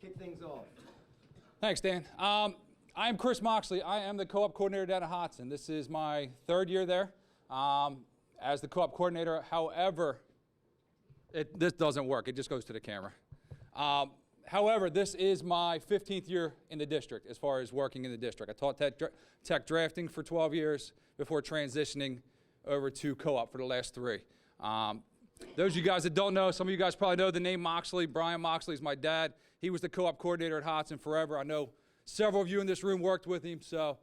kick things off. Thanks, Dan. I'm Chris Moxley. I am the co-op coordinator down at Hodson. This is my third year there as the co-op coordinator. However, this doesn't work. It just goes to the camera. However, this is my 15th year in the district as far as working in the district. I taught tech drafting for 12 years before transitioning over to co-op for the last 3. Those of you guys that don't know, some of you guys probably know the name Moxley. Brian Moxley is my dad. He was the co-op coordinator at Hodson forever. I know several of you in this room worked with him, so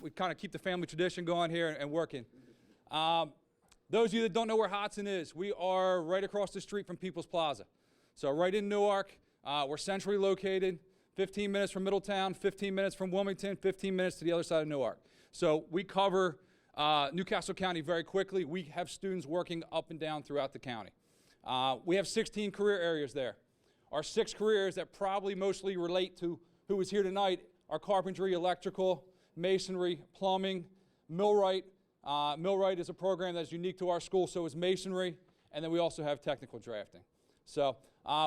we kind of keep the family tradition going here and working. Those of you that don't know where Hodson is, we are right across the street from People's Plaza. So right in Newark, we're centrally located, 15 minutes from Middletown, 15 minutes from Wilmington, 15 minutes to the other side of Newark. So we cover Newcastle County very quickly. We have students working up and down throughout the county. We have 16 career areas there. Our 6 career areas that probably mostly relate to who is here tonight are carpentry, electrical, masonry, plumbing, millwright. Millwright is a program that's unique to our school, so is masonry, and then we also have technical drafting. So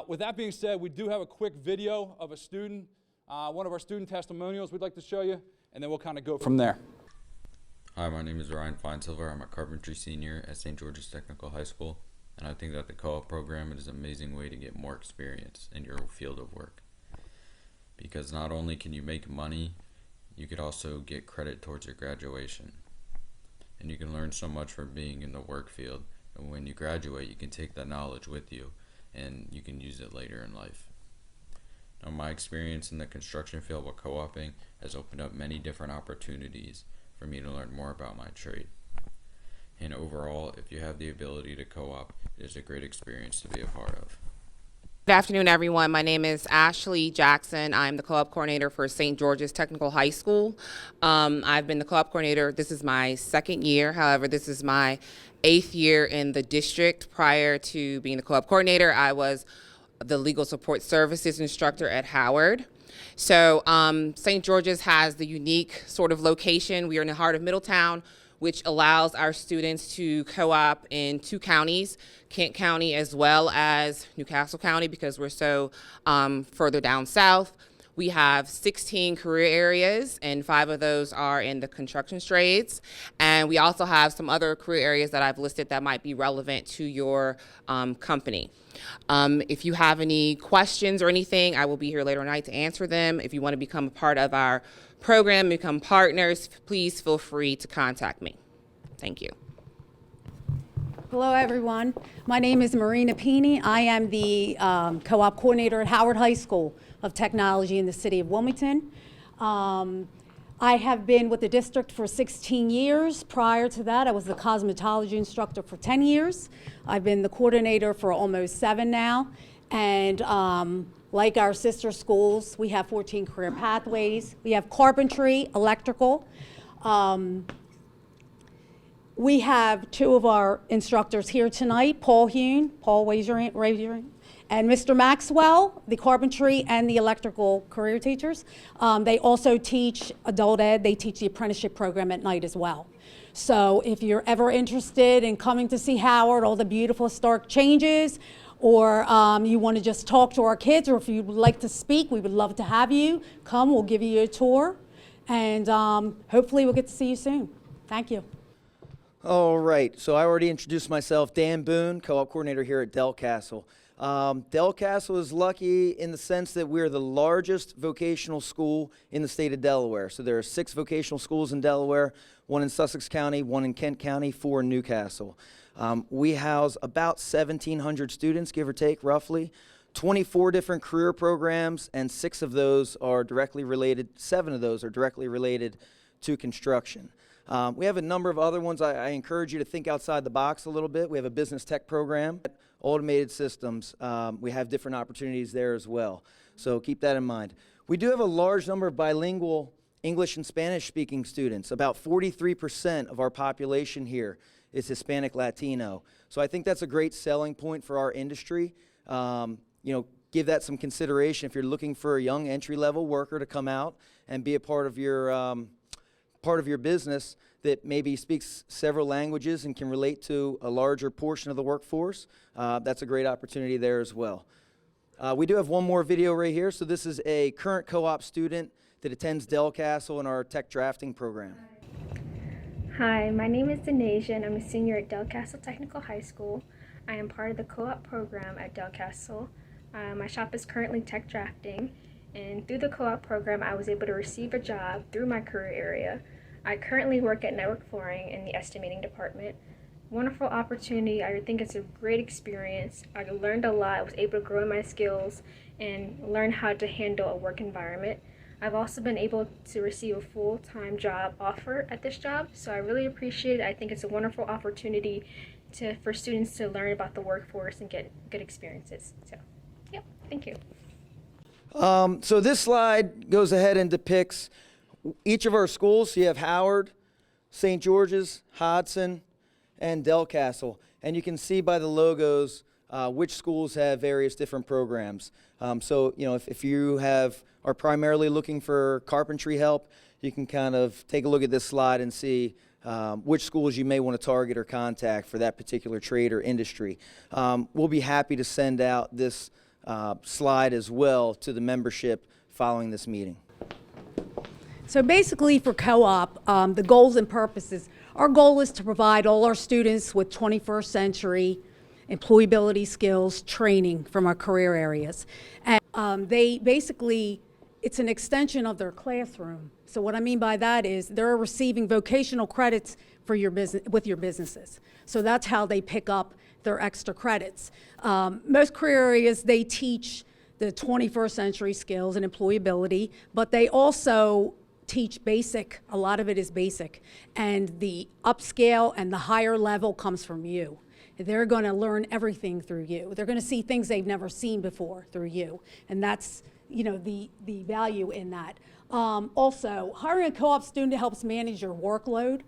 with that being said, we do have a quick video of a student, one of our student testimonials we'd like to show you, and then we'll kind of go from there. Hi, my name is Ryan Feinsilver. I'm a carpentry senior at St. George's Technical High School, and I think that the co-op program is an amazing way to get more experience in your field of work. Because not only can you make money, you could also get credit towards your graduation. And you can learn so much from being in the work field, and when you graduate, you can take that knowledge with you, and you can use it later in life. Now, my experience in the construction field with co-oping has opened up many different opportunities for me to learn more about my trade. And overall, if you have the ability to co-op, it is a great experience to be a part of. Good afternoon, everyone. My name is Ashley Jackson. I'm the co-op coordinator for St. George's Technical High School. I've been the co-op coordinator. This is my 2nd year. However, this is my 8th year in the district. Prior to being the co-op coordinator, I was the legal support services instructor at Howard. So St. George's has the unique sort of location. We are in the heart of Middletown, which allows our students to co-op in 2 counties, Kent County as well as Newcastle County, because we're so further down south. We have 16 career areas, and 5 of those are in the construction trades. And we also have some other career areas that I've listed that might be relevant to your company. If you have any questions or anything, I will be here later tonight to answer them. If you want to become a part of our program, become partners, please feel free to contact me. Thank you. Hello, everyone. My name is Marina Pini. I am the co-op coordinator at Howard High School of Technology in the city of Wilmington. I have been with the district for 16 years. Prior to that, I was the cosmetology instructor for 10 years. I've been the coordinator for almost 7 now. And like our sister schools, we have 14 career pathways. We have carpentry, electrical. We have 2 of our instructors here tonight, Paul Hune, Paul, raise your hand, and Mr. Maxwell, the carpentry and the electrical career teachers. They also teach adult ed. They teach the apprenticeship program at night as well. So if you're ever interested in coming to see Howard, all the beautiful historic changes, or you want to just talk to our kids, or if you'd like to speak, we would love to have you. Come, we'll give you a tour, and hopefully we'll get to see you soon. Thank you. All right, so I already introduced myself, Dan Boone, co-op coordinator here at Del Castle. Del Castle is lucky in the sense that we're the largest vocational school in the state of Delaware. So there are 6 vocational schools in Delaware, 1 in Sussex County, 1 in Kent County, 4 in Newcastle. We house about 1,700 students, give or take, roughly. 24 different career programs, and 6 of those are directly related, 7 of those are directly related to construction. We have a number of other ones. I encourage you to think outside the box a little bit. We have a business tech program, automated systems. We have different opportunities there as well. So keep that in mind. We do have a large number of bilingual English and Spanish speaking students. About 43% of our population here is Hispanic Latino. So I think that's a great selling point for our industry. Give that some consideration if you're looking for a young entry-level worker to come out and be a part of your business that maybe speaks several languages and can relate to a larger portion of the workforce. That's a great opportunity there as well. We do have one more video right here. So this is a current co-op student that attends Del Castle in our tech drafting program. Hi, my name is Denasia and I'm a senior at Del Castle Technical High School. I am part of the co-op program at Del Castle. My shop is currently tech drafting, and through the co-op program I was able to receive a job through my career area. I currently work at network flooring in the estimating department. Wonderful opportunity. I think it's a great experience. I learned a lot. I was able to grow in my skills and learn how to handle a work environment. I've also been able to receive a full-time job offer at this job, so I really appreciate it. I think it's a wonderful opportunity for students to learn about the workforce and get good experiences. So, yeah, thank you. So this slide goes ahead and depicts each of our schools. So you have Howard, St. George's, Hodson, and Del Castle. And you can see by the logos which schools have various different programs. So, you know, if you are primarily looking for carpentry help, you can kind of take a look at this slide and see which schools you may want to target or contact for that particular trade or industry. We'll be happy to send out this slide as well to the membership following this meeting. So basically for co-op, the goals and purposes, our goal is to provide all our students with 21st century employability skills training from our career areas. And they basically, it's an extension of their classroom. So what I mean by that is they're receiving vocational credits for your business, with your businesses. So that's how they pick up their extra credits. Most career areas, they teach the 21st century skills and employability, but they also teach basic, a lot of it is basic, and the upscale and the higher level comes from you. They're going to learn everything through you. They're going to see things they've never seen before through you, and that's, you know, the value in that. Also, hiring a co-op student helps manage your workload,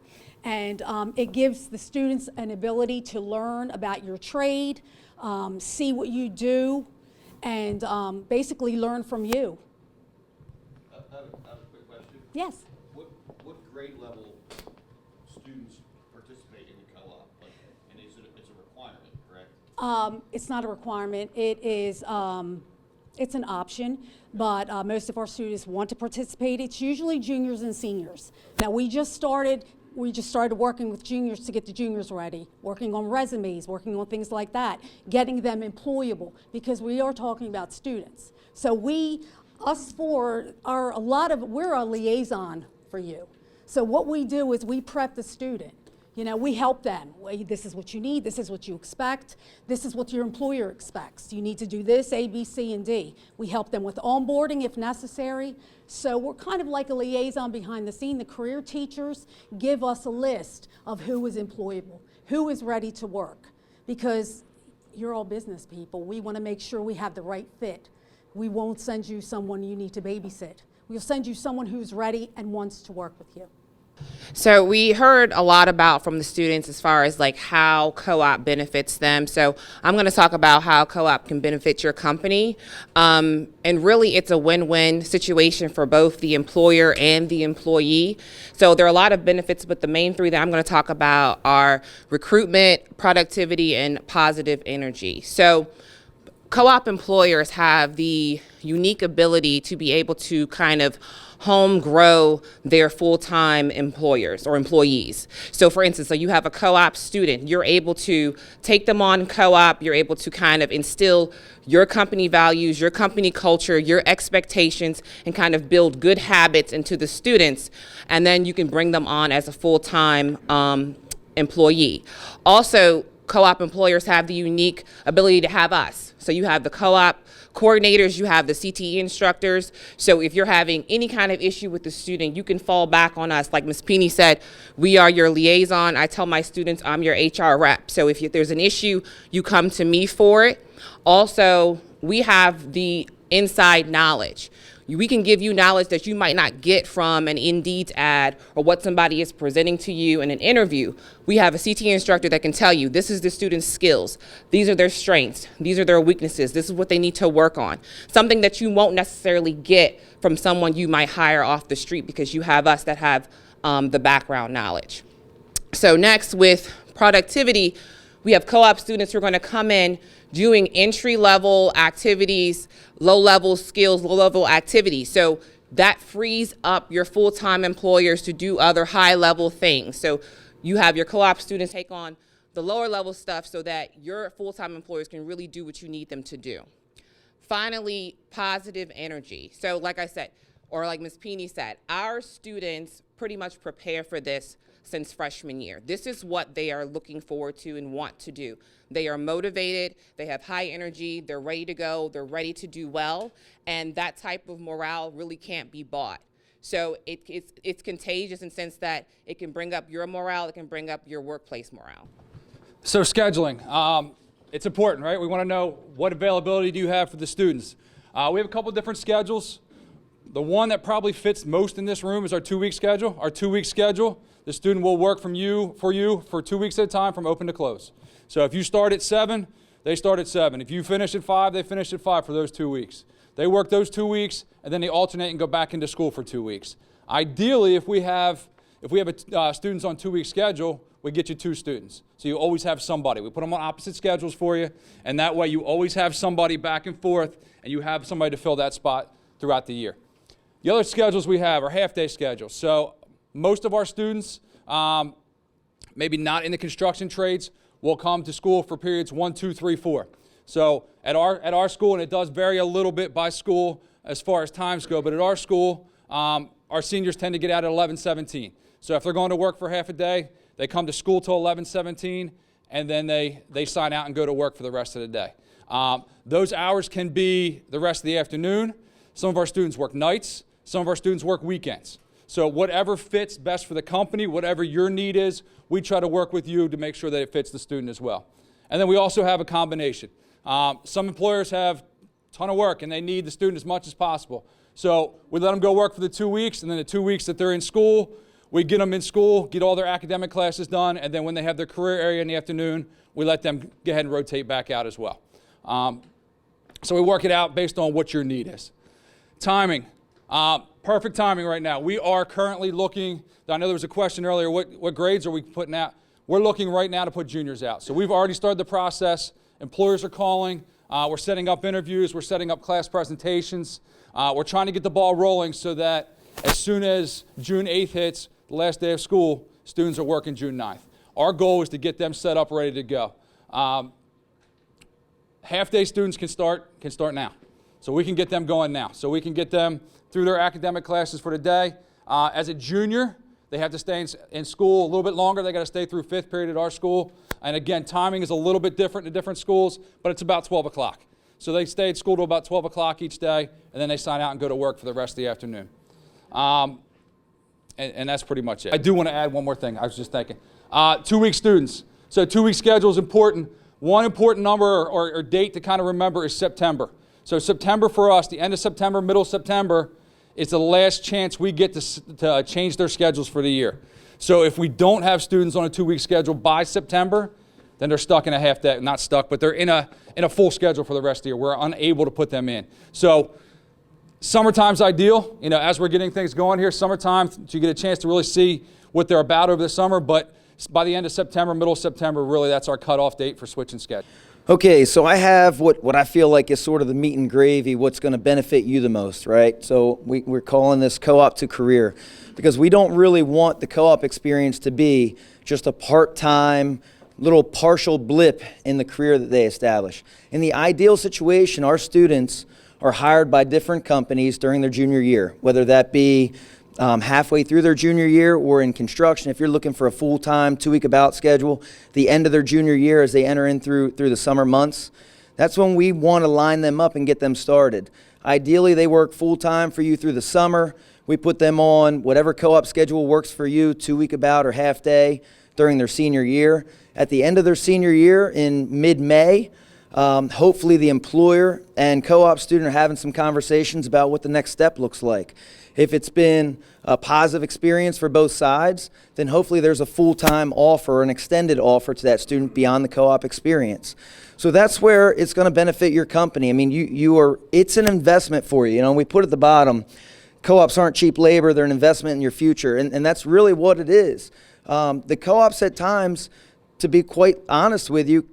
and it gives the students an ability to learn about your trade, see what you do, and basically learn from you. I have a quick question. Yes. What grade level students participate in the co-op? Like, and it's a requirement, correct? It's not a requirement. It is, it's an option, but most of our students want to participate. It's usually juniors and seniors. Now we just started working with juniors to get the juniors ready, working on resumes, working on things like that, getting them employable, because we are talking about students. So we're a liaison for you. So what we do is we prep the student. You know, we help them. This is what you need, this is what you expect, this is what your employer expects. You need to do this, A, B, C, and D. We help them with onboarding if necessary. So we're kind of like a liaison behind the scene. The career teachers give us a list of who is employable, who is ready to work, because you're all business people. We want to make sure we have the right fit. We won't send you someone you need to babysit. We'll send you someone who's ready and wants to work with you. So we heard a lot about from the students as far as like how co-op benefits them. So I'm going to talk about how co-op can benefit your company. And really it's a win-win situation for both the employer and the employee. So there are a lot of benefits, but the main three that I'm going to talk about are recruitment, productivity, and positive energy. So co-op employers have the unique ability to be able to kind of home grow their full-time employers or employees. So for instance, so you have a co-op student, you're able to take them on co-op, you're able to kind of instill your company values, your company culture, your expectations, and kind of build good habits into the students, and then you can bring them on as a full-time employee. Also, co-op employers have the unique ability to have us. So you have the co-op coordinators, you have the CTE instructors. So if you're having any kind of issue with the student, you can fall back on us. Like Ms. Peeney said, we are your liaison. I tell my students I'm your HR rep. So if there's an issue, you come to me for it. Also, we have the inside knowledge. We can give you knowledge that you might not get from an Indeed ad or what somebody is presenting to you in an interview. We have a CTE instructor that can tell you this is the student's skills, these are their strengths, these are their weaknesses, this is what they need to work on. Something that you won't necessarily get from someone you might hire off the street because you have us that have the background knowledge. So next, with productivity, We have co-op students who are going to come in doing entry-level activities, low-level skills, low-level activities. So that frees up your full-time employers to do other high-level things. So you have your co-op students take on the lower-level stuff so that your full-time employers can really do what you need them to do. Finally, positive energy. So like I said, or like Ms. Peeney said, our students pretty much prepare for this since freshman year. This is what they are looking forward to and want to do. They are motivated, they have high energy, they're ready to go, they're ready to do well, and that type of morale really can't be bought. So it's contagious in the sense that it can bring up your morale, it can bring up your workplace morale. So scheduling, it's important, right? We want to know what availability do you have for the students. We have a couple different schedules. The one that probably fits most in this room is our 2-week schedule. Our 2-week schedule, the student will work for you for 2 weeks at a time from open to close. So if you start at 7, they start at 7. If you finish at 5, they finish at 5 for those 2 weeks. They work those 2 weeks, and then they alternate and go back into school for 2 weeks. Ideally, if we have students on 2-week schedule, we get you 2 students. So you always have somebody. We put them on opposite schedules for you, and that way you always have somebody back and forth, and you have somebody to fill that spot throughout the year. The other schedules we have are half-day schedules. So most of our students, maybe not in the construction trades, will come to school for periods 1, 2, 3, 4. So at our school, and it does vary a little bit by school as far as times go, but at our school, our seniors tend to get out at 11:17. So if they're going to work for half a day, they come to school till 11:17, and then they sign out and go to work for the rest of the day. Those hours can be the rest of the afternoon. Some of our students work nights. Some of our students work weekends. So whatever fits best for the company, whatever your need is, we try to work with you to make sure that it fits the student as well. And then we also have a combination. Some employers have a ton of work and they need the student as much as possible. So we let them go work for the 2 weeks, and then the 2 weeks that they're in school, we get them in school, get all their academic classes done, and then when they have their career area in the afternoon, we let them go ahead and rotate back out as well. So we work it out based on what your need is. Timing. Perfect timing right now. We are currently looking, I know there was a question earlier, what grades are we putting out? We're looking right now to put juniors out. So we've already started the process. Employers are calling. We're setting up interviews. We're setting up class presentations. We're trying to get the ball rolling so that as soon as June 8th hits, the last day of school, students are working June 9th. Our goal is to get them set up, ready to go. Half-day students can start now. So we can get them going now. So we can get them through their academic classes for the day. As a junior, they have to stay in school a little bit longer. They got to stay through 5th period at our school. And again, timing is a little bit different in different schools, but it's about 12 o'clock. So they stay at school till about 12 o'clock each day, and then they sign out and go to work for the rest of the afternoon. And that's pretty much it. I do want to add one more thing. I was just thinking. 2-week students. So 2-week schedule is important. One important number or date to kind of remember is September. So September for us, the end of September, middle of September, is the last chance we get to change their schedules for the year. So if we don't have students on a 2-week schedule by September, then they're stuck in a half day, not stuck, but they're in a full schedule for the rest of the year. We're unable to put them in. So summertime's ideal. You know, as we're getting things going here, summertime, you get a chance to really see what they're about over the summer, but by the end of September, middle of September, really that's our cutoff date for switching schedule. Okay, so I have what I feel like is sort of the meat and gravy, what's going to benefit you the most, right? So we're calling this co-op to career because we don't really want the co-op experience to be just a part-time, little partial blip in the career that they establish. In the ideal situation, our students are hired by different companies during their junior year, whether that be halfway through their junior year or in construction. If you're looking for a full-time 2-week about schedule, the end of their junior year as they enter in through the summer months, that's when we want to line them up and get them started. Ideally, they work full-time for you through the summer. We put them on whatever co-op schedule works for you, 2-week about or half day during their senior year. At the end of their senior year in mid-May, hopefully the employer and co-op student are having some conversations about what the next step looks like. If it's been a positive experience for both sides, then hopefully there's a full-time offer, an extended offer to that student beyond the co-op experience. So that's where it's going to benefit your company. I mean, it's an investment for you. You know, we put at the bottom, co-ops aren't cheap labor, they're an investment in your future, and that's really what it is. The co-ops at times, to be quite honest with you,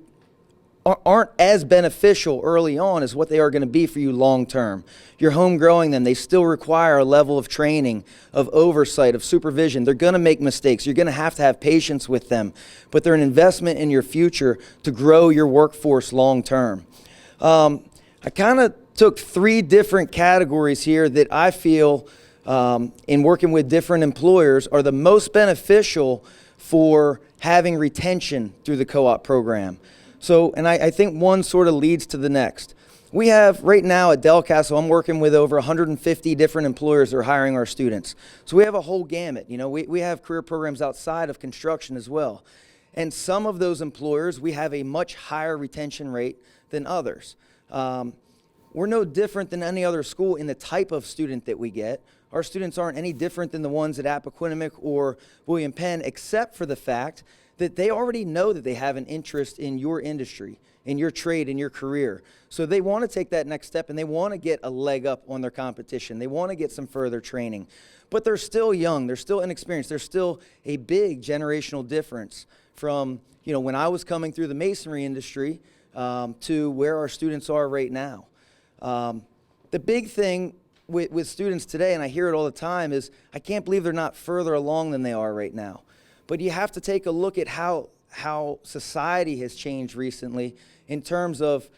aren't as beneficial early on as what they are going to be for you long term. You're home growing them. They still require a level of training, of oversight, of supervision. They're going to make mistakes. You're going to have patience with them, but they're an investment in your future to grow your workforce long term. I kind of took 3 different categories here that I feel in working with different employers are the most beneficial for having retention through the co-op program. So, and I think one sort of leads to the next. We have, right now at Del Castle, I'm working with over 150 different employers that are hiring our students. So we have a whole gamut. You know, we have career programs outside of construction as well. And some of those employers, we have a much higher retention rate than others. We're no different than any other school in the type of student that we get. Our students aren't any different than the ones at Appoquinimink or William Penn, except for the fact that they already know that they have an interest in your industry, in your trade, in your career. So they want to take that next step and they want to get a leg up on their competition. They want to get some further training. But they're still young, they're still inexperienced, there's still a big generational difference from, you know, when I was coming through the masonry industry to where our students are right now. The big thing with students today, and I hear it all the time, is I can't believe they're not further along than they are right now. But you have to take a look at how society has changed recently in terms of,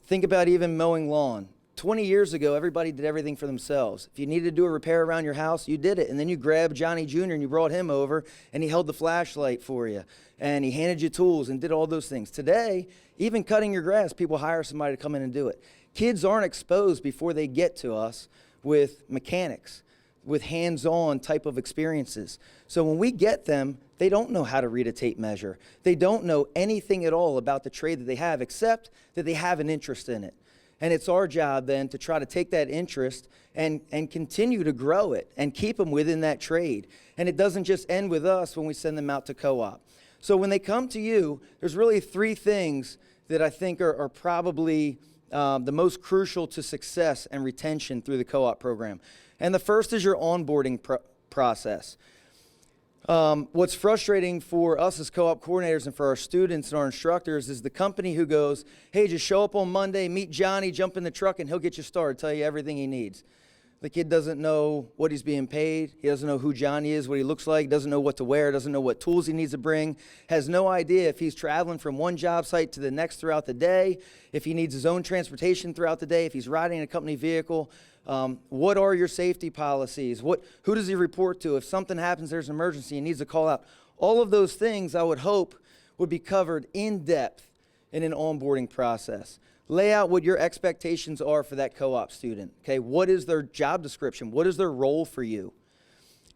think about even mowing lawn. 20 years ago, everybody did everything for themselves. If you needed to do a repair around your house, you did it. And then you grabbed Johnny Jr. and you brought him over and he held the flashlight for you. And he handed you tools and did all those things. Today, even cutting your grass, people hire somebody to come in and do it. Kids aren't exposed before they get to us with mechanics, with hands-on type of experiences. So when we get them, they don't know how to read a tape measure. They don't know anything at all about the trade that they have, except that they have an interest in it. And it's our job then to try to take that interest and continue to grow it and keep them within that trade. And it doesn't just end with us when we send them out to co-op. So when they come to you, there's really 3 things that I think are probably the most crucial to success and retention through the co-op program. And the first is your onboarding process. What's frustrating for us as co-op coordinators and for our students and our instructors is the company who goes, hey, just show up on Monday, meet Johnny, jump in the truck, and he'll get you started, tell you everything he needs. The kid doesn't know what he's being paid. He doesn't know who Johnny is, what he looks like, doesn't know what to wear, doesn't know what tools he needs to bring, has no idea if he's traveling from one job site to the next throughout the day, if he needs his own transportation throughout the day, if he's riding in a company vehicle. What are your safety policies? Who does he report to? If something happens, there's an emergency, he needs to call out. All of those things I would hope would be covered in depth in an onboarding process. Lay out what your expectations are for that co-op student. Okay, what is their job description? What is their role for you?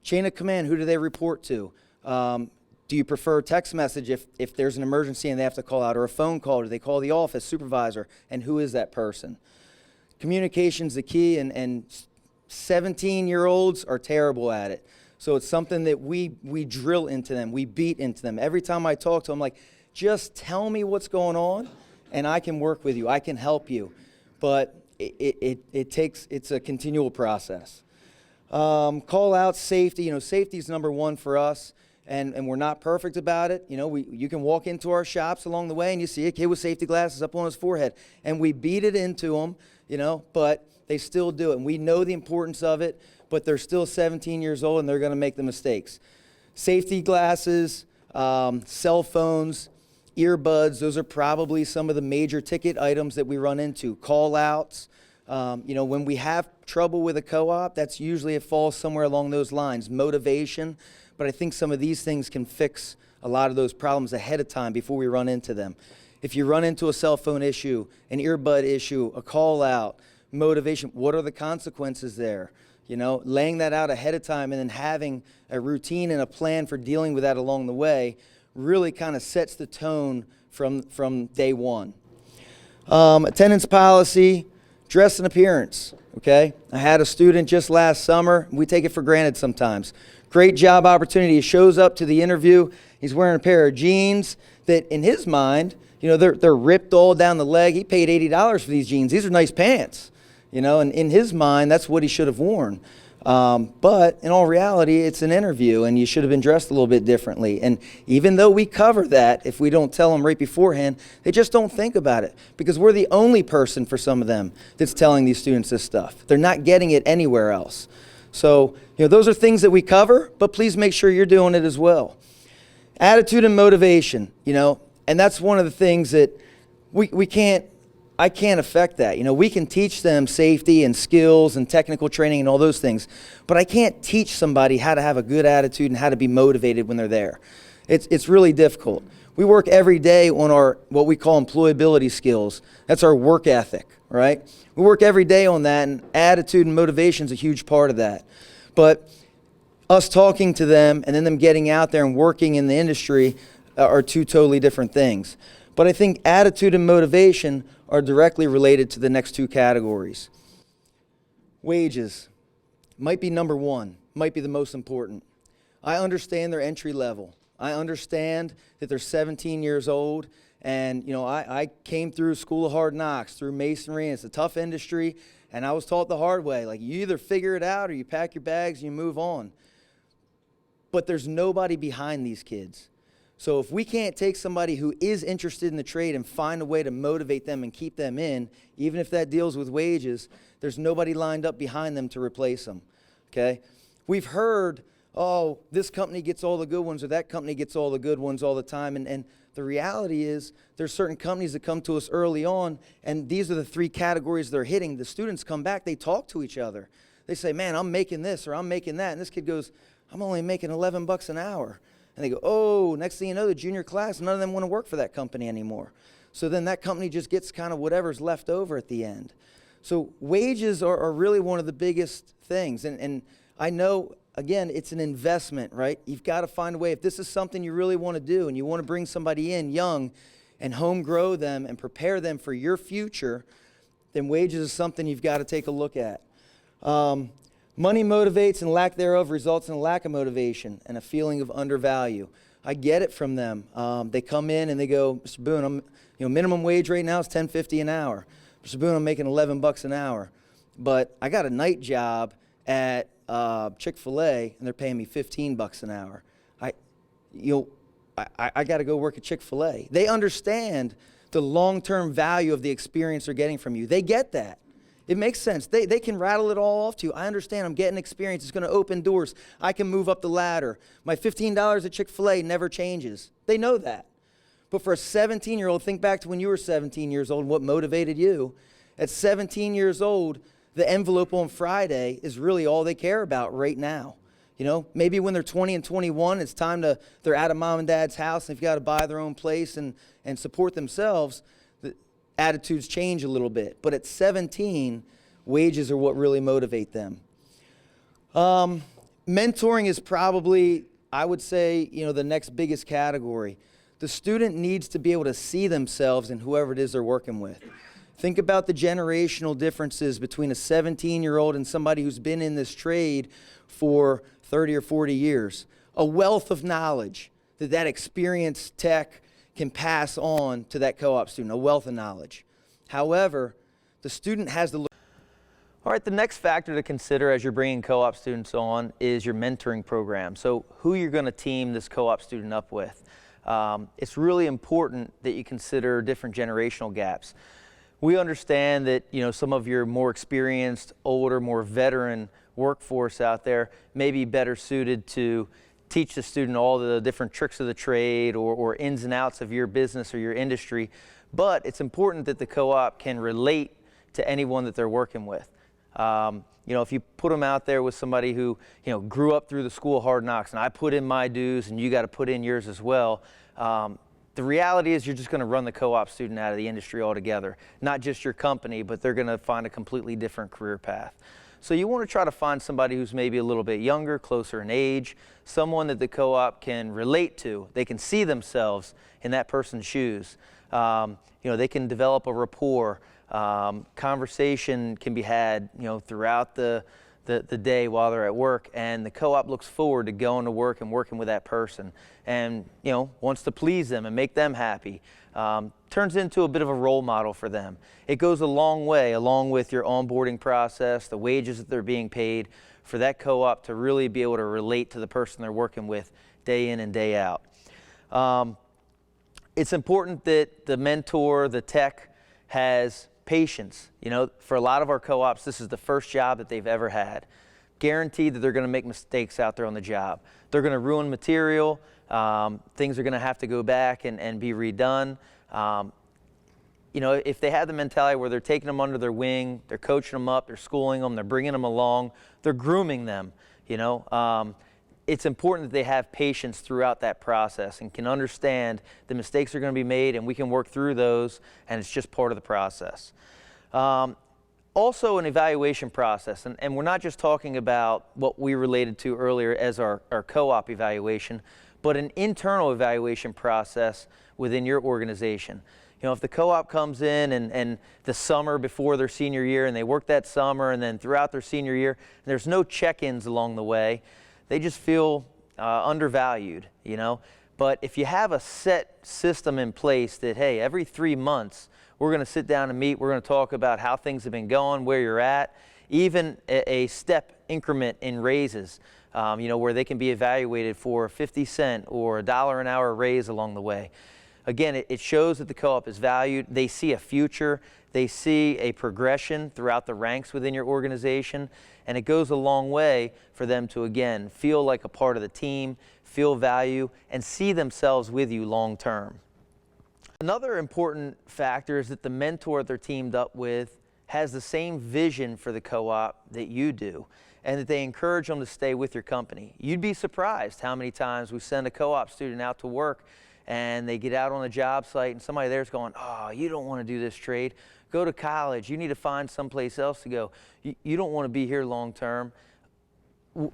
Chain of command, who do they report to? Do you prefer a text message if there's an emergency and they have to call out, or a phone call? Do they call the office supervisor? And who is that person? Communication's the key, and 17-year-olds are terrible at it. So it's something that we drill into them, we beat into them. Every time I talk to them, I'm like, just tell me what's going on, and I can work with you, I can help you. But it's a continual process. Call out safety. You know, safety is number 1 for us, and we're not perfect about it. You know, you can walk into our shops along the way and you see a kid with safety glasses up on his forehead, and we beat it into them, you know, but they still do it. And we know the importance of it, but they're still 17 years old and they're going to make the mistakes. Safety glasses, cell phones, earbuds, those are probably some of the major ticket items that we run into. Call outs. You know, when we have trouble with a co-op, that's usually it falls somewhere along those lines. Motivation, but I think some of these things can fix a lot of those problems ahead of time before we run into them. If you run into a cell phone issue, an earbud issue, a call out, motivation, what are the consequences there? You know, laying that out ahead of time and then having a routine and a plan for dealing with that along the way really kind of sets the tone from day one. Attendance policy, dress and appearance, okay? I had a student just last summer. We take it for granted sometimes. Great job opportunity. He shows up to the interview. He's wearing a pair of jeans that in his mind, you know, they're ripped all down the leg. He paid $80 for these jeans. These are nice pants, you know, and in his mind, that's what he should have worn. But in all reality, it's an interview, and you should have been dressed a little bit differently. And even though we cover that, if we don't tell them right beforehand, they just don't think about it, because we're the only person for some of them that's telling these students this stuff. They're not getting it anywhere else. So, those are things that we cover, but please make sure you're doing it as well. Attitude and motivation, and that's one of the things that I can't affect that. We can teach them safety and skills and technical training and all those things, but I can't teach somebody how to have a good attitude and how to be motivated when they're there. It's really difficult. We work every day on our, what we call employability skills. That's our work ethic, right? We work every day on that, and attitude and motivation is a huge part of that. But us talking to them and then them getting out there and working in the industry are two totally different things. But I think attitude and motivation are directly related to the next two categories. Wages might be number one, might be the most important. I understand their entry level. I understand that they're 17 years old, and I came through School of Hard Knocks, through masonry, and it's a tough industry, and I was taught the hard way. Like, you either figure it out or you pack your bags and you move on. But there's nobody behind these kids. So if we can't take somebody who is interested in the trade and find a way to motivate them and keep them in, even if that deals with wages, there's nobody lined up behind them to replace them, okay? We've heard, oh, this company gets all the good ones or that company gets all the good ones all the time, and the reality is there's certain companies that come to us early on, and these are the three categories they're hitting. The students come back, they talk to each other. They say, man, I'm making this or I'm making that, and this kid goes, I'm only making $11 an hour. And they go, oh, next thing you know, the junior class, none of them want to work for that company anymore. So then that company just gets kind of whatever's left over at the end. So wages are really one of the biggest things. And I know, again, it's an investment, right? You've got to find a way. If this is something you really want to do and you want to bring somebody in young and home grow them and prepare them for your future, then wages is something you've got to take a look at. Money motivates, and lack thereof results in a lack of motivation and a feeling of undervalue. I get it from them. They come in and they go, Mr. Boone, minimum wage right now is $10.50 an hour. Mr. Boone, I'm making $11 an hour, but I got a night job at Chick-fil-A and they're paying me $15 an hour. I got to go work at Chick-fil-A. They understand the long-term value of the experience they're getting from you. They get that. It makes sense. They can rattle it all off to you. I understand. I'm getting experience. It's going to open doors. I can move up the ladder. My $15 at Chick-fil-A never changes. They know that. But for a 17-year-old, think back to when you were 17 years old and what motivated you. At 17 years old, the envelope on Friday is really all they care about right now. Maybe when they're 20 and 21, it's time they're out of mom and dad's house and they've got to buy their own place and support themselves. Attitudes change a little bit. But at 17, wages are what really motivate them. Mentoring is probably, I would say, the next biggest category. The student needs to be able to see themselves in whoever it is they're working with. Think about the generational differences between a 17-year-old and somebody who's been in this trade for 30 or 40 years. A wealth of knowledge that experienced tech can pass on to that co-op student, a wealth of knowledge. However, the student has to look. All right, the next factor to consider as you're bringing co-op students on is your mentoring program. So who you're going to team this co-op student up with. It's really important that you consider different generational gaps. We understand that some of your more experienced, older, more veteran workforce out there may be better suited to teach the student all the different tricks of the trade or ins and outs of your business or your industry, but it's important that the co-op can relate to anyone that they're working with. If you put them out there with somebody who grew up through the School of Hard Knocks and I put in my dues and you got to put in yours as well, the reality is you're just going to run the co-op student out of the industry altogether. Not just your company, but they're going to find a completely different career path. So you want to try to find somebody who's maybe a little bit younger, closer in age, someone that the co-op can relate to. They can see themselves in that person's shoes. They can develop a rapport. Conversation can be had, throughout the the day while they're at work, and the co-op looks forward to going to work and working with that person, and wants to please them and make them happy. Turns into a bit of a role model for them. It goes a long way, along with your onboarding process, the wages that they're being paid, for that co-op to really be able to relate to the person they're working with day in and day out. It's important that the mentor, the tech, has patience. For a lot of our co-ops, this is the first job that they've ever had. Guaranteed that they're going to make mistakes out there on the job. They're going to ruin material. Things are going to have to go back and be redone. If they have the mentality where they're taking them under their wing, they're coaching them up, they're schooling them, they're bringing them along, they're grooming them, it's important that they have patience throughout that process and can understand the mistakes are going to be made, and we can work through those, and it's just part of the process. Also an evaluation process, and we're not just talking about what we related to earlier as our co-op evaluation, but an internal evaluation process within your organization. If the co-op comes in and the summer before their senior year, and they work that summer, and then throughout their senior year, and there's no check-ins along the way, they just feel undervalued, But if you have a set system in place that, hey, every 3 months, we're going to sit down and meet, we're going to talk about how things have been going, where you're at, even a step increment in raises, where they can be evaluated for 50 cents or $1 an hour raise along the way. Again, it shows that the co-op is valued. They see a future. They see a progression throughout the ranks within your organization, and it goes a long way for them to, again, feel like a part of the team, feel value, and see themselves with you long term. Another important factor is that the mentor they're teamed up with has the same vision for the co-op that you do, and that they encourage them to stay with your company. You'd be surprised how many times we send a co-op student out to work and they get out on a job site and somebody there's going, oh, you don't want to do this trade. Go to college. You need to find someplace else to go. You don't want to be here long term.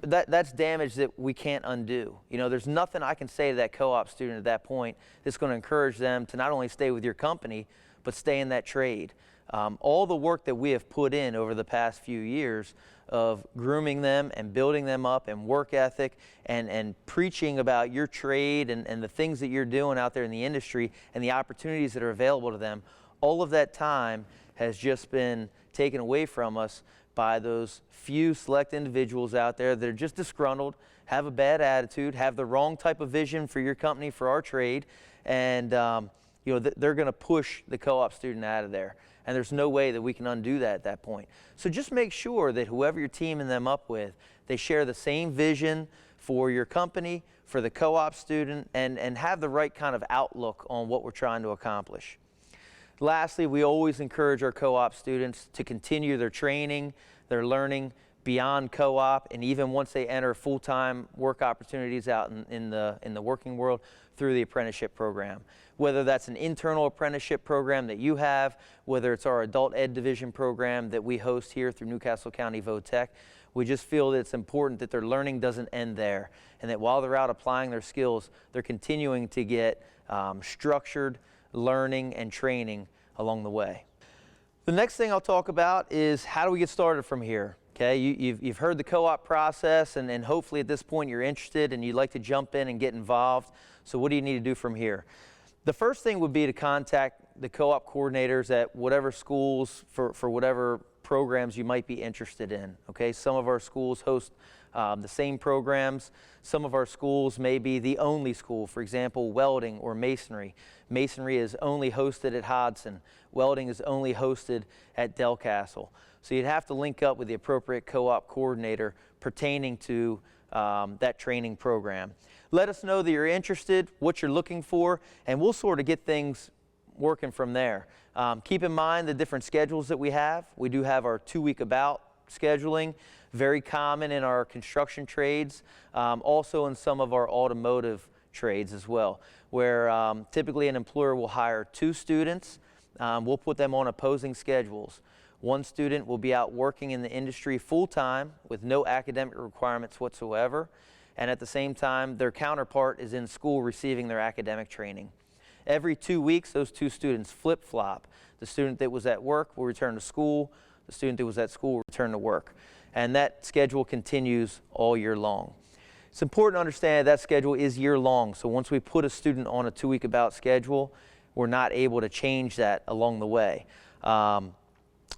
That's damage that we can't undo. There's nothing I can say to that co-op student at that point that's going to encourage them to not only stay with your company, but stay in that trade. All the work that we have put in over the past few years of grooming them and building them up and work ethic and preaching about your trade and the things that you're doing out there in the industry and the opportunities that are available to them, all of that time has just been taken away from us by those few select individuals out there that are just disgruntled, have a bad attitude, have the wrong type of vision for your company, for our trade, and they're going to push the co-op student out of there. And there's no way that we can undo that at that point. So just make sure that whoever you're teaming them up with, they share the same vision for your company, for the co-op student, and have the right kind of outlook on what we're trying to accomplish. Lastly, we always encourage our co-op students to continue their training, their learning beyond co-op, and even once they enter full-time work opportunities out in the working world through the apprenticeship program. Whether that's an internal apprenticeship program that you have, whether it's our adult ed division program that we host here through Newcastle County VOTEC, we just feel that it's important that their learning doesn't end there, and that while they're out applying their skills, they're continuing to get structured learning and training along the way. The next thing I'll talk about is how do we get started from here? Okay, you've heard the co-op process, and hopefully at this point you're interested and you'd like to jump in and get involved. So what do you need to do from here? The first thing would be to contact the co-op coordinators at whatever schools for whatever programs you might be interested in. Okay, some of our schools host the same programs. Some of our schools may be the only school, for example, welding or masonry. Masonry is only hosted at Hodson. Welding is only hosted at Del Castle. So you'd have to link up with the appropriate co-op coordinator pertaining to that training program. Let us know that you're interested, what you're looking for, and we'll sort of get things working from there. Keep in mind the different schedules that we have. We do have our 2-week about scheduling, very common in our construction trades, also in some of our automotive trades as well, where typically an employer will hire 2 students. We'll put them on opposing schedules. One student will be out working in the industry full-time with no academic requirements whatsoever, and at the same time, their counterpart is in school receiving their academic training. Every 2 weeks, those 2 students flip-flop. The student that was at work will return to school. The student that was at school will return to work. And that schedule continues all year long. It's important to understand that schedule is year long. So once we put a student on a 2-week about schedule, we're not able to change that along the way.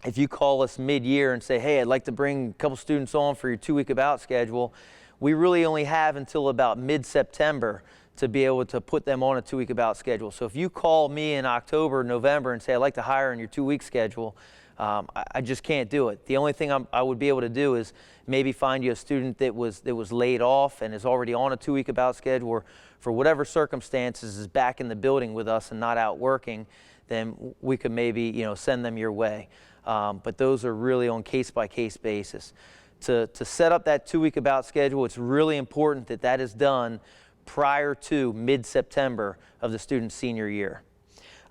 If you call us mid-year and say, hey, I'd like to bring a couple students on for your 2-week about schedule, we really only have until about mid-September to be able to put them on a 2-week about schedule. So if you call me in October, November and say, I'd like to hire in your 2-week schedule, I just can't do it. The only thing I would be able to do is maybe find you a student that was laid off and is already on a 2-week about schedule, or for whatever circumstances is back in the building with us and not out working, then we could maybe send them your way. But those are really on case-by-case basis. To set up that 2-week about schedule, it's really important that that is done prior to mid-September of the student's senior year.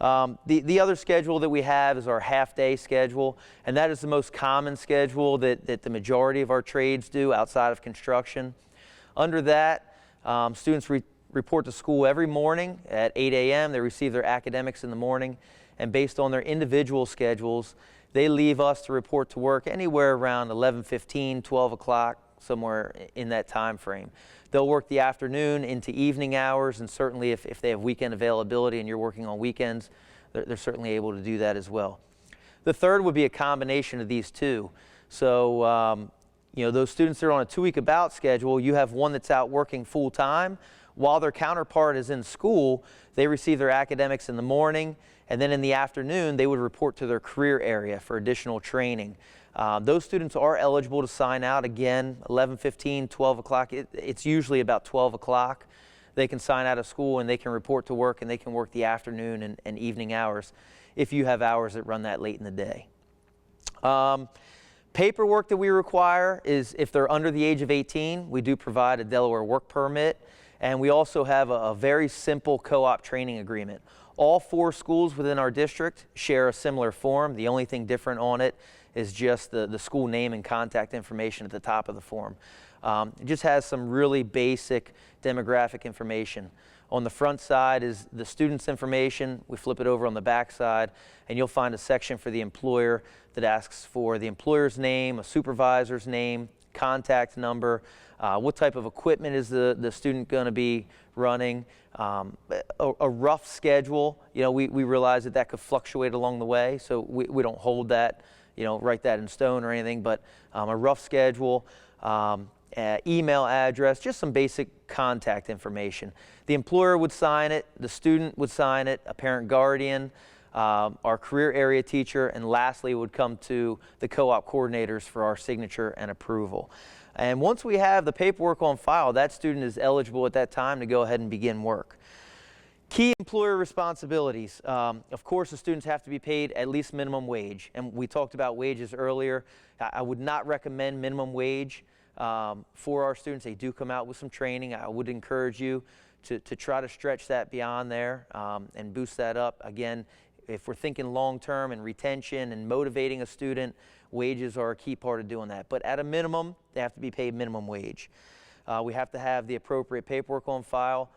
The other schedule that we have is our half-day schedule, and that is the most common schedule that the majority of our trades do outside of construction. Under that, students report to school every morning at 8 a.m. They receive their academics in the morning, and based on their individual schedules, they leave us to report to work anywhere around 11:15, 12 o'clock, somewhere in that time frame. They'll work the afternoon into evening hours, and certainly if they have weekend availability and you're working on weekends, they're certainly able to do that as well. The third would be a combination of these two. So, those students that are on a 2-week about schedule, you have one that's out working full time. While their counterpart is in school, they receive their academics in the morning, and then in the afternoon, they would report to their career area for additional training. Those students are eligible to sign out again, 11:15, 12 o'clock. It's usually about 12 o'clock. They can sign out of school and they can report to work, and they can work the afternoon and evening hours if you have hours that run that late in the day. Paperwork that we require is if they're under the age of 18, we do provide a Delaware work permit, and we also have a very simple co-op training agreement. All 4 schools within our district share a similar form. The only thing different on it is just the school name and contact information at the top of the form. It just has some really basic demographic information. On the front side is the student's information. We flip it over on the back side, and you'll find a section for the employer that asks for the employer's name, a supervisor's name, contact number, what type of equipment is the student going to be running, a rough schedule. We realize that could fluctuate along the way, so we don't hold that, write that in stone or anything, but a rough schedule, email address, just some basic contact information. The employer would sign it, the student would sign it, a parent guardian, our career area teacher, and lastly it would come to the co-op coordinators for our signature and approval. And once we have the paperwork on file, that student is eligible at that time to go ahead and begin work. Key employer responsibilities. Of course, the students have to be paid at least minimum wage. And we talked about wages earlier. I would not recommend minimum wage for our students. They do come out with some training. I would encourage you to try to stretch that beyond there and boost that up. Again, if we're thinking long-term and retention and motivating a student, wages are a key part of doing that. But at a minimum, they have to be paid minimum wage. We have to have the appropriate paperwork on file.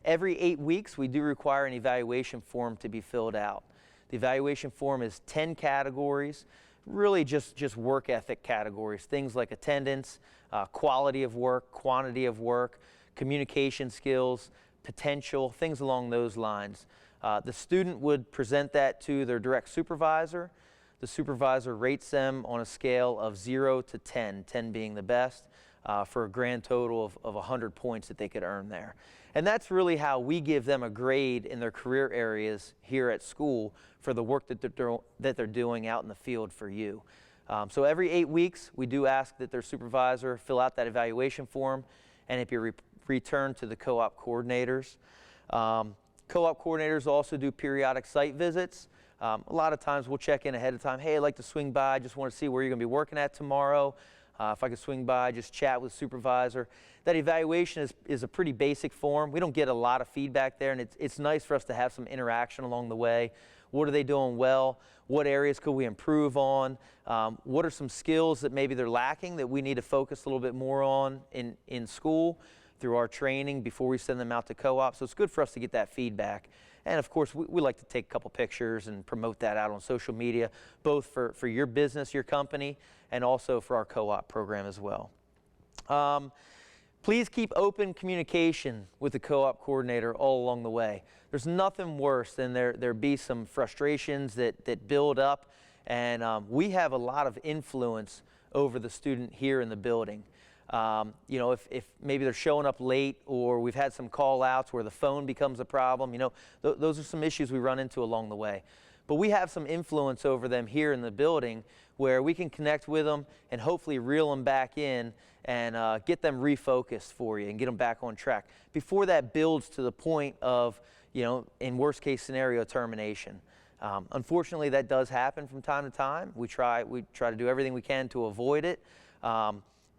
Every 8 weeks, we do require an evaluation form to be filled out. The evaluation form is 10 categories, really just work ethic categories, things like attendance, quality of work, quantity of work, communication skills, potential, things along those lines. The student would present that to their direct supervisor. The supervisor rates them on a scale of 0 to 10, 10 being the best, for a grand total of 100 points that they could earn there. And that's really how we give them a grade in their career areas here at school for the work that they're doing out in the field for you. So every 8 weeks, we do ask that their supervisor fill out that evaluation form, and it be returned to the co-op coordinators. Co-op coordinators also do periodic site visits. A lot of times we'll check in ahead of time. Hey, I'd like to swing by. Just want to see where you're going to be working at tomorrow. If I could swing by, just chat with the supervisor. That evaluation is a pretty basic form. We don't get a lot of feedback there, and it's nice for us to have some interaction along the way. What are they doing well? What areas could we improve on? What are some skills that maybe they're lacking that we need to focus a little bit more on in school through our training before we send them out to co-op? So it's good for us to get that feedback. And of course, we like to take a couple pictures and promote that out on social media, both for your business, your company, and also for our co-op program as well. Please keep open communication with the co-op coordinator all along the way. There's nothing worse than there be some frustrations that build up, and we have a lot of influence over the student here in the building. You know, if maybe they're showing up late, or we've had some call outs where the phone becomes a problem, you know, those are some issues we run into along the way. But we have some influence over them here in the building where we can connect with them and hopefully reel them back in and get them refocused for you and get them back on track before that builds to the point of, you know, in worst case scenario, termination. Unfortunately, that does happen from time to time. We try to do everything we can to avoid it.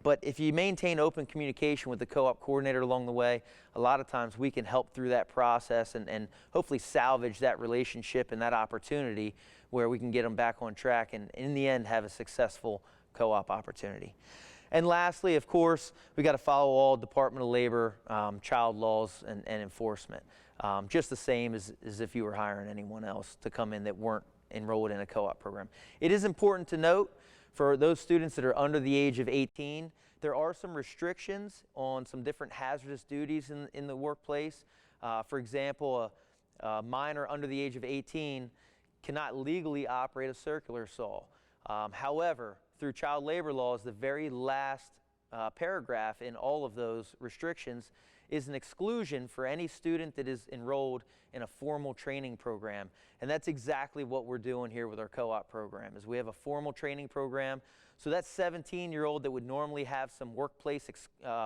But if you maintain open communication with the co-op coordinator along the way, a lot of times we can help through that process and hopefully salvage that relationship and that opportunity where we can get them back on track and in the end have a successful co-op opportunity. And lastly, of course, we got to follow all Department of Labor child laws and enforcement, just the same as if you were hiring anyone else to come in that weren't enrolled in a co-op program. It is important to note, for those students that are under the age of 18, there are some restrictions on some different hazardous duties in the workplace. For example, a minor under the age of 18 cannot legally operate a circular saw. However, through child labor laws, the very last paragraph in all of those restrictions is an exclusion for any student that is enrolled in a formal training program. And that's exactly what we're doing here with our co-op program, is we have a formal training program. So that 17-year-old that would normally have some workplace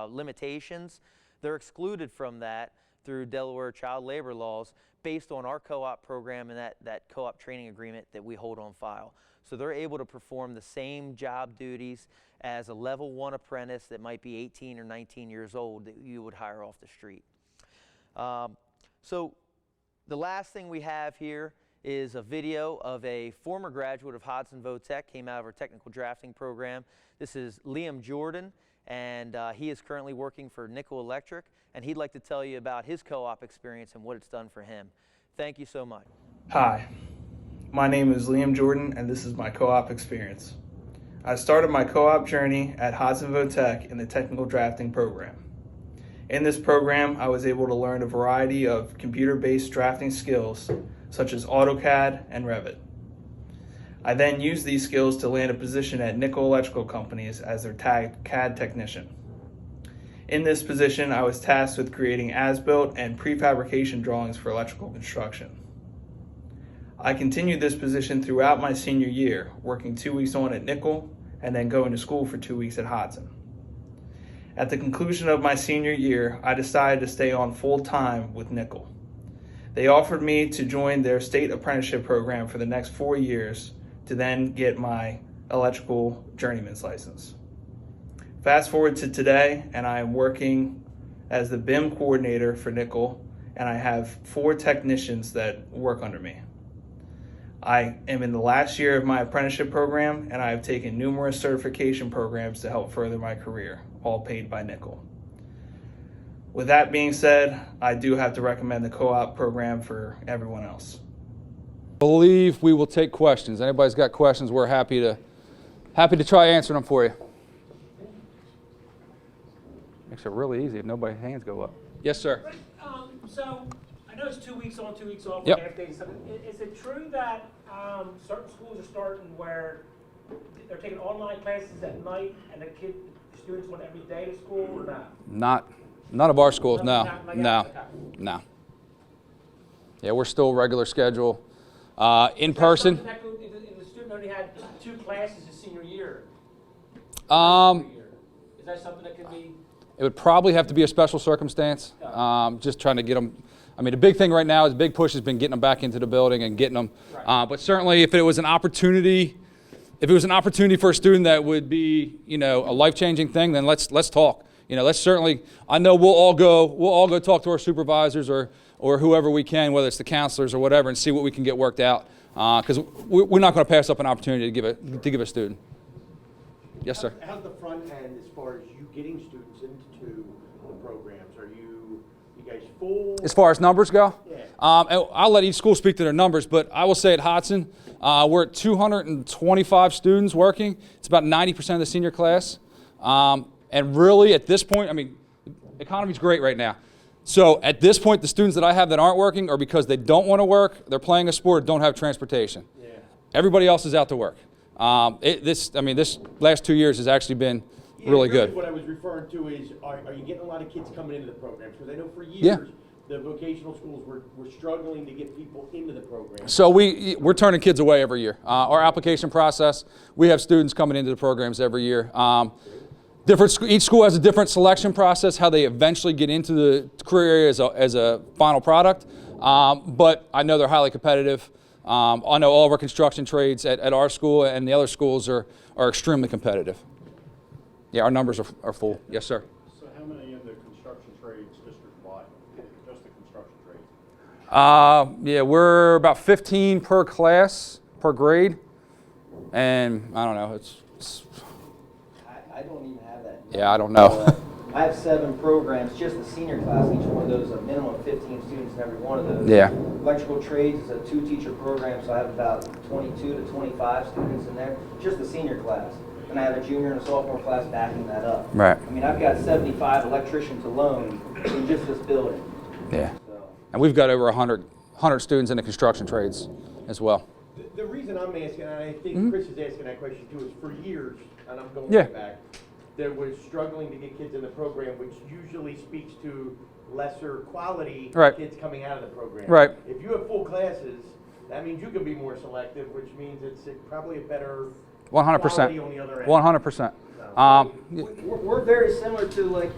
limitations, they're excluded from that through Delaware child labor laws based on our co-op program and that co-op training agreement that we hold on file. So they're able to perform the same job duties as a level 1 apprentice that might be 18 or 19 years old that you would hire off the street. So the last thing we have here is a video of a former graduate of Hodson Votech, came out of our technical drafting program. This is Liam Jordan, and he is currently working for Nickel Electric, and he'd like to tell you about his co-op experience and what it's done for him. Thank you so much. Hi, my name is Liam Jordan, and this is my co-op experience. I started my co-op journey at Hodson Votech in the technical drafting program. In this program, I was able to learn a variety of computer-based drafting skills, such as AutoCAD and Revit. I then used these skills to land a position at Nickel Electrical Companies as their CAD technician. In this position, I was tasked with creating as-built and prefabrication drawings for electrical construction. I continued this position throughout my senior year, working 2 weeks on at Nickel and then going to school for 2 weeks at Hodson. At the conclusion of my senior year, I decided to stay on full-time with Nickel. They offered me to join their state apprenticeship program for the next 4 years to then get my electrical journeyman's license. Fast forward to today, and I am working as the BIM coordinator for Nickel, and I have 4 technicians that work under me. I am in the last year of my apprenticeship program, and I have taken numerous certification programs to help further my career, all paid by Nickel. With that being said, I do have to recommend the co-op program for everyone else. I believe we will take questions. Anybody's got questions, we're happy to try answering them for you. Makes it really easy if nobody's hands go up. Yes, sir. Right, so I know it's 2 weeks on, 2 weeks off. Yep. Half days. Is it true that certain schools are starting where they're taking online classes at night and the students went every day to school, or not? None of our schools, no. Okay. Yeah, we're still regular schedule. In person. If the student only had 2 classes his senior year. Is that something that could be? It would probably have to be a special circumstance. Just trying to get them. I mean, the big thing right now is big push has been getting them back into the building and getting them. Right. But certainly, if it was an opportunity for a student that would be, you know, a life-changing thing, then let's talk. You know, let's certainly. I know we'll all go talk to our supervisors or whoever we can, whether it's the counselors or whatever, and see what we can get worked out. Because we're not going to pass up an opportunity to give a student. Yes, sir. How's the front end as far as you getting students into the programs? Are you You guys full? As far as numbers go? Yeah. And I'll let each school speak to their numbers, but I will say at Hodson, we're at 225 students working. It's about 90% of the senior class. And really, at this point, I mean, the economy's great right now. So at this point, the students that I have that aren't working are because they don't want to work, they're playing a sport, or don't have transportation. Yeah. Everybody else is out to work. This last 2 years has actually been really good. What I was referring to is, are you getting a lot of kids coming into the programs? Because I know for years, Yeah. the vocational schools were struggling to get people into the program. So we're turning kids away every year. Our application process, we have students coming into the programs every year. Each school has a different selection process, how they eventually get into the career area as a final product. But I know they're highly competitive. I know all of our construction trades at our school and the other schools are extremely competitive. Yeah, our numbers are full. Yes, sir. So how many of the construction trades district-wide? Just the construction trades? Yeah, we're about 15 per class, per grade. And I don't know, I don't even have that. yeah, I don't know. I have 7 programs, just the senior class. Each one of those, a minimum of 15 students in every one of those. Yeah. Electrical trades is a 2-teacher program, so I have about 22 to 25 students in there, just the senior class. And I have a junior and a sophomore class backing that up. Right. I mean, I've got 75 electricians alone in just this building. Yeah. So. And we've got over 100 students in the construction trades as well. The reason I'm asking, and I think Chris is asking that question too, is for years, and I'm going Yeah. way back, there was struggling to get kids in the program, which usually speaks to lesser quality Right. kids coming out of the program. Right. If you have full classes, that means you can be more selective, which means it's probably a better 100%. quality on the other end. 100%. We're very similar to, like,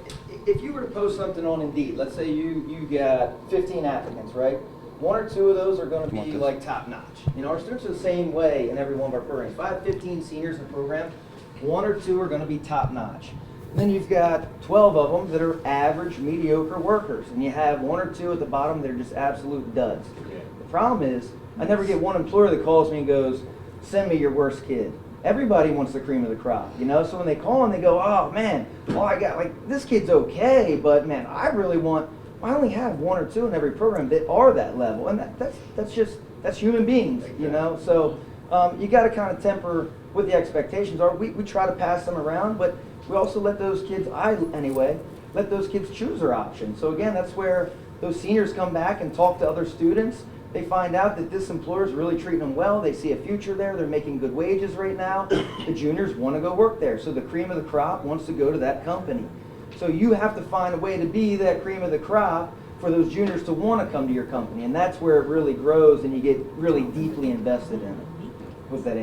if you were to post something on Indeed, let's say you got 15 applicants, right? 1 or 2 of those are going to be like top notch. You know, our students are the same way in every one of our programs. If I have 15 seniors in the program, 1 or 2 are going to be top notch. And then you've got 12 of them that are average, mediocre workers, and you have 1 or 2 at the bottom that are just absolute duds. The problem is, I never get one employer that calls me and goes, "Send me your worst kid." Everybody wants the cream of the crop, you know? So when they call and they go, "Oh man, I got, like, this kid's okay, but man, I only have 1 or 2 in every program that are that level," and that's human beings, you know. So you got to kind of temper what the expectations are. We try to pass them around, but we also let those kids, let those kids choose their options. So again, that's where those seniors come back and talk to other students. They find out that this employer is really treating them well. They see a future there. They're making good wages right now. The juniors want to go work there. So the cream of the crop wants to go to that company. So you have to find a way to be that cream of the crop for those juniors to want to come to your company. And that's where it really grows and you get really deeply invested in it. Was that